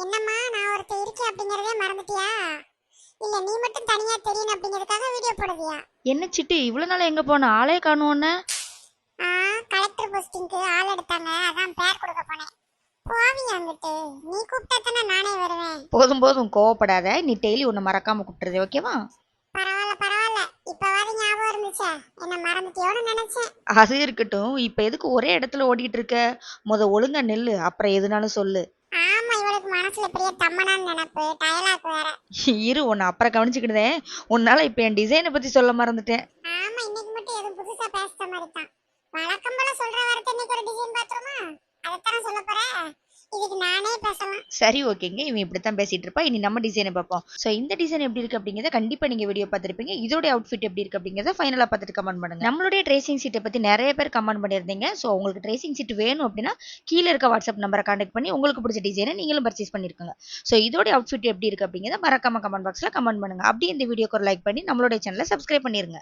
என்னம்மா நான் ஒருத்தர் இருக்கேன் அப்படிங்கறதே மறந்துட்டியா? இல்ல நீ மட்டும் தனியா தெரியணும் அப்படிங்கிறதுக்காக வீடியோ போடுவியா? என்ன சிட்டி இவ்வளவு நாள் எங்க போன ஆளே காணோன்னு? ஆ, கலெக்டர் போஸ்டிங்க்கு ஆள் எடுத்தாங்க, அதான் பேர் கொடுக்க போனேன். போவியா அங்கிட்டு? நீ கூப்பிட்டா தானே நானே வருவேன். போதும் போதும் கோவப்படாத, நீ டெய்லி உன்னை மறக்காம கூப்பிட்டுறது ஓகேவா? பரவாயில்ல பரவாயில்ல, இப்பவாது ஞாபகம் இருந்துச்சே. என்ன மறந்துட்டியோன்னு நினைச்சேன். அது இருக்கட்டும், இப்ப எதுக்கு ஒரே இடத்துல ஓடிட்டு இருக்க? ஒழுங்கா நெல்லு, அப்புறம் எதுனாலும் சொல்லு. ஆமா, இவளுக்கு மனசுல பெரிய தம்மனான்னு நினைப்பு, டயலாக் வேற. இரு, உன்னை அப்புறம் கவனிச்சுக்கிட்டேன். உன்னால இப்ப என் டிசைனை பத்தி சொல்ல மறந்துட்டேன். ஆமா, இன்னைக்கு மட்டும் எதுவும் புதுசா பேசுற மாதிரி தான். வழக்கம் போல சொல்ற வார்த்தை இன்னைக்கு ஒரு டிசைன் பாத்துருமா? அதைத்தானே சொல்ல போறேன். இதுக்கு நானே பேசலாம். சரி ஓகேங்க, இவன் இப்படித்தான் பேசிட்டு இருப்பா. இனி நம்ம டிசைனை பார்ப்போம். ஸோ இந்த டிசைன் எப்படி இருக்கு அப்படிங்கிறத கண்டிப்பா நீங்க வீடியோ பார்த்துருப்பீங்க. இதோட அவுட்ஃபிட் எப்படி இருக்கு அப்படிங்கிறத ஃபைனலா பார்த்துட்டு கமெண்ட் பண்ணுங்க. நம்மளுடைய ட்ரேசிங் சீட்டை பத்தி நிறைய பேர் கமெண்ட் பண்ணியிருந்தீங்க. ஸோ உங்களுக்கு ட்ரேசிங் சீட் வேணும் அப்படின்னா கீழே இருக்க வாட்ஸ்அப் நம்பரை கான்டாக்ட் பண்ணி உங்களுக்கு பிடிச்ச டிசைனை நீங்களும் பர்ச்சேஸ் பண்ணிருக்கோங்க. ஸோ இதோட அவுட்ஃபிட் எப்படி இருக்கு அப்படிங்கிறத மறக்காம கமெண்ட் பாக்ஸ்ல கமெண்ட் பண்ணுங்க. அப்படியே இந்த வீடியோக்கு ஒரு லைக் பண்ணி நம்மளுடைய சேனலை சப்ஸ்கிரைப் பண்ணிருங்க.